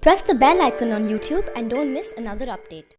Press the bell icon on YouTube and don't miss another update.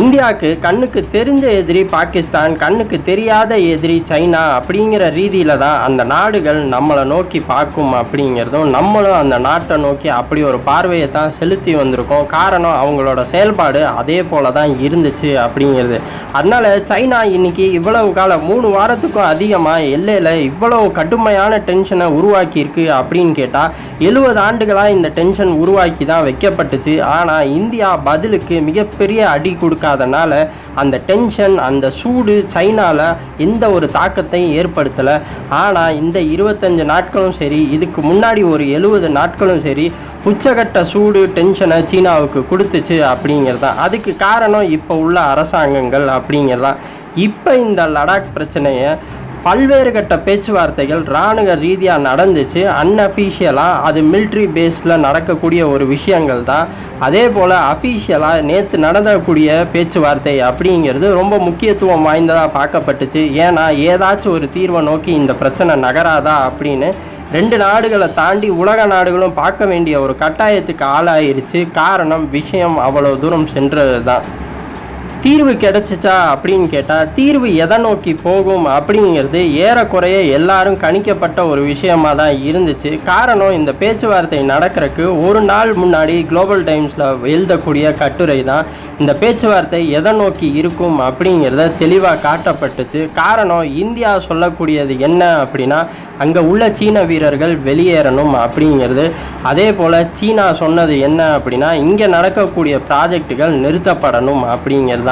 இந்தியாவுக்கு கண்ணுக்கு தெரிஞ்ச எதிரி பாகிஸ்தான், கண்ணுக்கு தெரியாத எதிரி சைனா அப்படிங்கிற ரீதியில் தான் அந்த நாடுகள் நம்மளை நோக்கி பார்க்கும் அப்படிங்கிறதும், நம்மளும் அந்த நாட்டை நோக்கி அப்படி ஒரு பார்வையை தான் செலுத்தி வந்திருக்கோம். காரணம் அவங்களோட செயல்பாடு அதே போல தான் இருந்துச்சு அப்படிங்கிறது. அதனால் சைனா இன்னைக்கு இவ்வளவு காலம் 3 வாரத்துக்கும் அதிகமாக எல்லையில் இவ்வளவு கடுமையான டென்ஷனை உருவாக்கியிருக்கு அப்படின்னு கேட்டால் 70 ஆண்டுகளாக இந்த டென்ஷன் உருவாக்கி தான் வைக்கப்பட்டுச்சு. ஆனால் இந்தியா பதிலுக்கு மிகப்பெரிய அடி கொடுக்க அதனால அந்த டென்ஷன், அந்த சூடு சைனால எந்த ஒரு தாக்கத்தையும் ஏற்படுத்தலை. ஆனால் இந்த 25 நாட்களும் சரி, இதுக்கு முன்னாடி ஒரு 70 நாட்களும் சரி, உச்சகட்ட சூடு டென்ஷனை சீனாவுக்கு கொடுத்துச்சு அப்படிங்கிறது தான். அதுக்கு காரணம் இப்போ உள்ள அரசாங்கங்கள் அப்படிங்கிறது தான். இப்போ இந்த லடாக் பிரச்சனையை பல்வேறு கட்ட பேச்சுவார்த்தைகள் இராணுவ ரீதியாக நடந்துச்சு. அன்அஃபீஷியலாக அது மிலிட்ரி பேஸில் நடக்கக்கூடிய ஒரு விஷயங்கள் தான். அதே போல் அஃபீஷியலாக நேற்று நடந்தக்கூடிய பேச்சுவார்த்தை அப்படிங்கிறது ரொம்ப முக்கியத்துவம் வாய்ந்ததாக பார்க்கப்பட்டுச்சு. ஏன்னா ஏதாச்சும் ஒரு தீர்வை நோக்கி இந்த பிரச்சனை நகராதா அப்படின்னு 2 நாடுகளை தாண்டி உலக நாடுகளும் பார்க்க வேண்டிய ஒரு கட்டாயத்துக்கு ஆளாயிருச்சு. காரணம் விஷயம் அவ்வளோ தூரம் சென்றது தான். தீர்வு கிடைச்சிச்சா அப்படின்னு கேட்டால் தீர்வு எதை நோக்கி போகும் அப்படிங்கிறது ஏறக்குறைய எல்லாரும் கணிக்கப்பட்ட ஒரு விஷயமாக தான் இருந்துச்சு. காரணம் இந்த பேச்சுவார்த்தை நடக்கிறதுக்கு ஒரு நாள் முன்னாடி குளோபல் டைம்ஸில் எழுதக்கூடிய கட்டுரை தான் இந்த பேச்சுவார்த்தை எதை நோக்கி இருக்கும் அப்படிங்கிறத தெளிவாக காட்டப்பட்டுச்சு. காரணம் இந்தியா சொல்லக்கூடியது என்ன அப்படின்னா, அங்கே உள்ள சீன வீரர்கள் வெளியேறணும் அப்படிங்கிறது. அதே போல் சீனா சொன்னது என்ன அப்படின்னா, இங்கே நடக்கக்கூடிய ப்ராஜெக்டுகள் நிறுத்தப்படணும் அப்படிங்கிறது.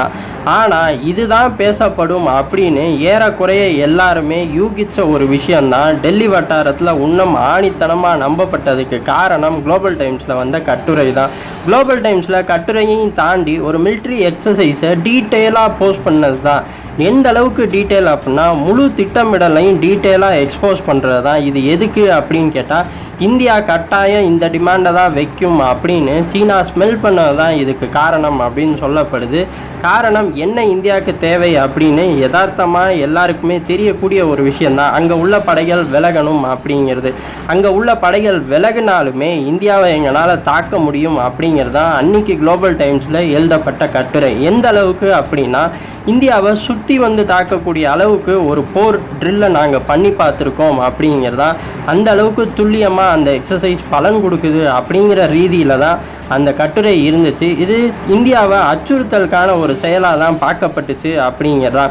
ஆனால் இதுதான் பேசப்படும் அப்படின்னு ஏறக்குறைய எல்லாருமே யூகிச்ச ஒரு விஷயந்தான் டெல்லி வட்டாரத்தில் இன்னும் ஆணித்தனமாக நம்பப்பட்டதுக்கு காரணம் குளோபல் டைம்ஸில் வந்த கட்டுரை தான். குளோபல் டைம்ஸில் கட்டுரையையும் தாண்டி ஒரு மிலிட்ரி எக்ஸசைஸை டீட்டெயிலாக போஸ்ட் பண்ணது தான். எந்த அளவுக்கு டீட்டெயில் அப்படின்னா, முழு திட்டமிடலையும் டீட்டெயிலாக எக்ஸ்போஸ் பண்ணுறது தான். இது எதுக்கு அப்படின்னு கேட்டால், இந்தியா கட்டாயம் இந்த டிமாண்டை தான் வைக்கும் அப்படின்னு சீனா ஸ்மெல் பண்ணது தான் இதுக்கு காரணம் அப்படின்னு சொல்லப்படுது. காரணம் என்ன இந்தியாவுக்கு தேவை அப்படின்னு யதார்த்தமாக எல்லாருக்குமே தெரியக்கூடிய ஒரு விஷயந்தான். அங்கே உள்ள படைகள் விலகணும் அப்படிங்கிறது. அங்கே உள்ள படைகள் விலகினாலுமே இந்தியாவை எங்களால் தாக்க முடியும் அப்படிங்கிறது தான் அன்னைக்கு குளோபல் டைம்ஸில் எழுதப்பட்ட கட்டுரை. எந்த அளவுக்கு அப்படின்னா, இந்தியாவை சுற்றி வந்து தாக்கக்கூடிய அளவுக்கு ஒரு போர் ட்ரில்லை நாங்கள் பண்ணி பார்த்துருக்கோம் அப்படிங்கிறதா. அந்த அளவுக்கு துல்லியமாக அந்த எக்ஸசைஸ் பலன் கொடுக்குது அப்படிங்கிற ரீதியில் தான் அந்த கட்டுரை இருந்துச்சு. இது இந்தியாவை அச்சுறுத்தலுக்கான ஒரு செயலாக தான் பார்க்கப்பட்டுச்சு அப்படிங்கிறதா.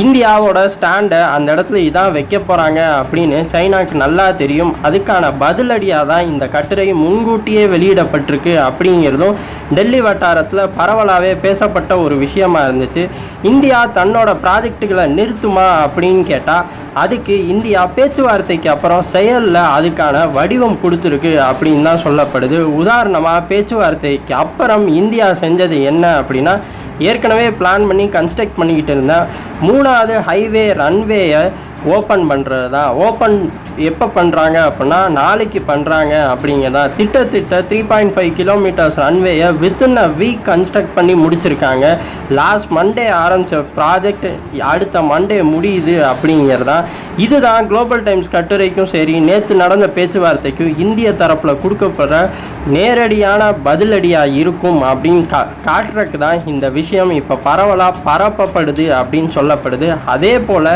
இந்தியாவோட ஸ்டாண்டை அந்த இடத்துல இதான் வைக்க போகிறாங்க அப்படின்னு சைனாக்கு நல்லா தெரியும். அதுக்கான பதிலடியாக தான் இந்த கட்டுரை முன்கூட்டியே வெளியிடப்பட்டிருக்கு அப்படிங்கிறதும் டெல்லி வட்டாரத்தில் பரவலாகவே பேசப்பட்ட ஒரு விஷயமா இருந்துச்சு. இந்தியா தன்னோட ப்ராஜெக்டுகளை நிறுத்துமா அப்படின்னு கேட்டால், அதுக்கு இந்தியா பேச்சுவார்த்தைக்கு அப்புறம் செயலில் அதுக்கான வடிவம் கொடுத்துருக்கு அப்படின்னு தான் சொல்லப்படுது. உதாரணமாக பேச்சுவார்த்தைக்கு அப்புறம் இந்தியா செஞ்சது என்ன அப்படின்னா, ஏற்கனவே பிளான் பண்ணி கன்ஸ்ட்ரக்ட் பண்ணிக்கிட்டு இருந்தேன் 3வது ஹைவே ரன்வேயை ஓப்பன் பண்ணுறது தான். ஓப்பன் எப்போ பண்ணுறாங்க அப்படின்னா, நாளைக்கு பண்ணுறாங்க அப்படிங்கிறதா. திட்டத்திட்ட 3.5 கிலோமீட்டர்ஸ் ரன்வேயை வித்தின் அ வீக் கன்ஸ்ட்ரக்ட் பண்ணி முடிச்சிருக்காங்க. லாஸ்ட் மண்டே ஆரம்பித்த ப்ராஜெக்ட் அடுத்த மண்டே முடியுது அப்படிங்கிறதா. இதுதான் குளோபல் டைம்ஸ் கட்டுரைக்கும் சரி, நேற்று நடந்த பேச்சுவார்த்தைக்கும் இந்திய தரப்பில் கொடுக்கப்படுற நேரடியான பதிலடியாக இருக்கும் அப்படின்னு காட்டுறதுக்கு தான் இந்த விஷயம் இப்போ பரவலாக பரப்பப்படுது அப்படின்னு சொல்லப்படுது. அதே போல்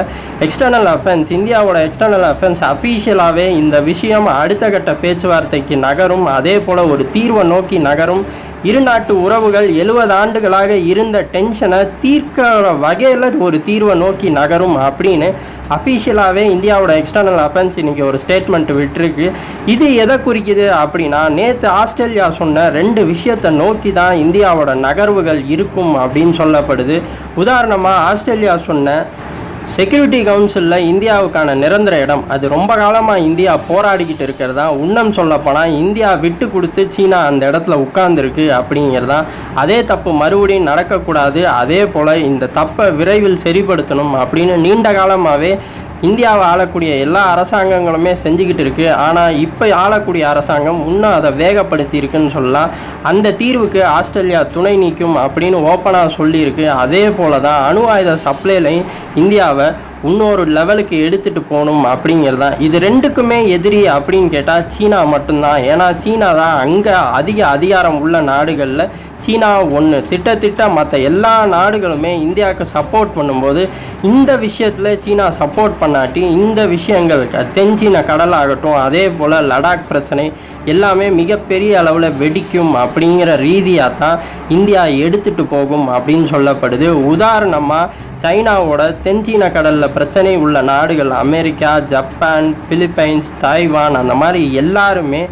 எக்ஸ்டர்னல் அஃபென்ஸ், இந்தியாவோட எக்ஸ்டர்னல் அஃபென்ஸ் அஃபீஷியலாகவே இந்த விஷயம் அடுத்த கட்ட பேச்சுவார்த்தைக்கு நகரும். அதே போல் ஒரு தீர்வை நோக்கி நகரும். இரு நாட்டு உறவுகள் 70 ஆண்டுகளாக இருந்த டென்ஷனை தீர்க்கிற வகையில் ஒரு தீர்வை நோக்கி நகரும் அப்படின்னு அஃபீஷியலாகவே இந்தியாவோட எக்ஸ்டர்னல் அஃபென்ஸ் இன்றைக்கி ஒரு ஸ்டேட்மெண்ட் விட்டுருக்கு. இது எதை குறிக்குது அப்படின்னா, நேற்று ஆஸ்திரேலியா சொன்ன 2 விஷயத்தை நோக்கி தான் இந்தியாவோட நகர்வுகள் இருக்கும் அப்படின்னு சொல்லப்படுது. உதாரணமாக ஆஸ்திரேலியா சொன்ன செக்யூரிட்டி கவுன்சிலில் இந்தியாவுக்கான நிரந்தர இடம், அது ரொம்ப காலமாக இந்தியா போராடிக்கிட்டு இருக்கிறதா. இன்னும் சொல்லப்போனால் இந்தியா விட்டு கொடுத்து சீனா அந்த இடத்துல உட்கார்ந்துருக்கு அப்படிங்கிறதான். அதே தப்பு மறுபடியும் நடக்கக்கூடாது. அதே போல் இந்த தப்பை விரைவில் சரிப்படுத்தணும் அப்படின்னு நீண்ட காலமாகவே இந்தியாவை ஆளக்கூடிய எல்லா அரசாங்கங்களுமே செஞ்சுக்கிட்டு இருக்குது. ஆனால் இப்போ ஆளக்கூடிய அரசாங்கம் இன்னும் அதை வேகப்படுத்தி இருக்குன்னு சொல்லலாம். அந்த தீர்வுக்கு ஆஸ்திரேலியா துணை நீக்கும் அப்படின்னு ஓப்பனாக சொல்லியிருக்கு. அதே போல தான் அணு ஆயுத சப்ளைலையும் இந்தியாவை இன்னொரு லெவலுக்கு எடுத்துகிட்டு போகணும் அப்படிங்கிறது தான். இது ரெண்டுக்குமே எதிரி அப்படின்னு கேட்டால் சீனா மட்டும்தான். ஏன்னா சீனா தான் அங்கே அதிகாரம் உள்ள நாடுகளில் சீனா ஒன்று. திட்ட மற்ற எல்லா நாடுகளுமே இந்தியாவுக்கு சப்போர்ட் பண்ணும்போது இந்த விஷயத்தில் சீனா சப்போர்ட் பண்ணாட்டி இந்த விஷயங்கள் தென்சீன கடல் ஆகட்டும், அதே போல் லடாக் பிரச்சனை எல்லாமே மிகப்பெரிய அளவில் வெடிக்கும் அப்படிங்கிற ரீதியாக தான் இந்தியா எடுத்துகிட்டு போகும் அப்படின்னு சொல்லப்படுது. உதாரணமாக சைனாவோட தென்சீன கடலில் பிரச்சனை உள்ள நாடுகள் அமெரிக்கா, ஜப்பான், பிலிப்பைன்ஸ், தாய்வான் அந்த மாதிரி எல்லாருமே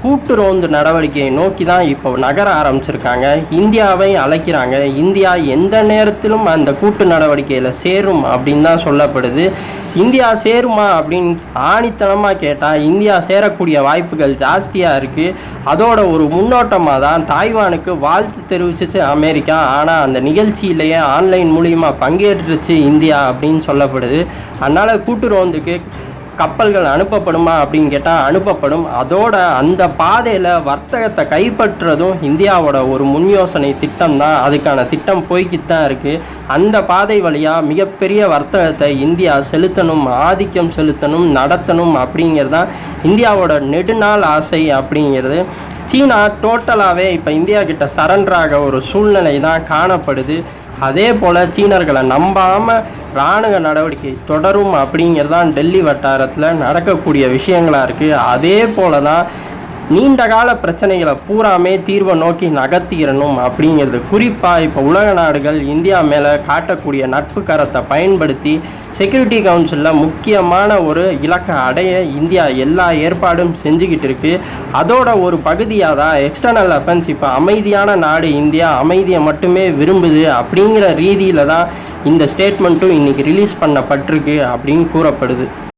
கூட்டு ரோந்து நடவடிக்கையை நோக்கி தான் இப்போ நகர ஆரம்பிச்சிருக்காங்க. இந்தியாவை அழைக்கிறாங்க. இந்தியா எந்த நேரத்திலும் அந்த கூட்டு நடவடிக்கையில் சேரும் அப்படின்னு தான் சொல்லப்படுது. இந்தியா சேருமா அப்படின்னு ஆணித்தனமாக கேட்டால் இந்தியா சேரக்கூடிய வாய்ப்புகள் ஜாஸ்தியாக இருக்குது. அதோட ஒரு முன்னோட்டமாக தான் தாய்வானுக்கு வாழ்த்து தெரிவிச்சிச்சு அமெரிக்கா. ஆனால் அந்த நிகழ்ச்சியிலேயே ஆன்லைன் மூலியமாக பங்கேற்றுச்சு இந்தியா அப்படின்னு சொல்லப்படுது. அதனால் கூட்டு ரோந்துக்கு கப்பல்கள் அனுப்பப்படுமா அப்படின்னு கேட்டால் அனுப்பப்படும். அதோட அந்த பாதையில் வர்த்தகத்தை கைப்பற்றுறதும் இந்தியாவோட ஒரு முன் யோசனை திட்டம் தான். அதுக்கான திட்டம் போய்கிட்டு தான் இருக்குது. அந்த பாதை வழியாக மிகப்பெரிய வர்த்தகத்தை இந்தியா செலுத்தணும், ஆதிக்கம் செலுத்தணும், நடத்தணும் அப்படிங்கிறது தான் இந்தியாவோட நெடுநாள் ஆசை அப்படிங்கிறது. சீனா டோட்டலாகவே இப்போ இந்தியா கிட்ட சரண்டராக ஒரு சூழ்நிலை தான் காணப்படுது. அதே போல் சீனர்களை நம்பாமல் இராணுவ நடவடிக்கை தொடரும் அப்படிங்கிறதான் டெல்லி வட்டாரத்தில் நடக்கக்கூடிய விஷயங்களாக இருக்குது. அதே போல தான் நீண்ட கால பிரச்சனைகளை பூராமே தீர்வை நோக்கி நகர்த்திடணும் அப்படிங்கிறது. குறிப்பாக இப்போ உலக நாடுகள் இந்தியா மேலே காட்டக்கூடிய நட்பு கரத்தை பயன்படுத்தி செக்யூரிட்டி கவுன்சிலில் முக்கியமான ஒரு இலக்கை அடைய இந்தியா எல்லா ஏற்பாடும் செஞ்சுக்கிட்டு இருக்குது. அதோட ஒரு பகுதியாக தான் எக்ஸ்டர்னல் அஃபென்ஸ். இப்போ அமைதியான நாடு இந்தியா, அமைதியை மட்டுமே விரும்புது அப்படிங்கிற ரீதியில் தான் இந்த ஸ்டேட்மெண்ட்டும் இன்றைக்கி ரிலீஸ் பண்ணப்பட்டிருக்கு அப்படின்னு கூறப்படுது.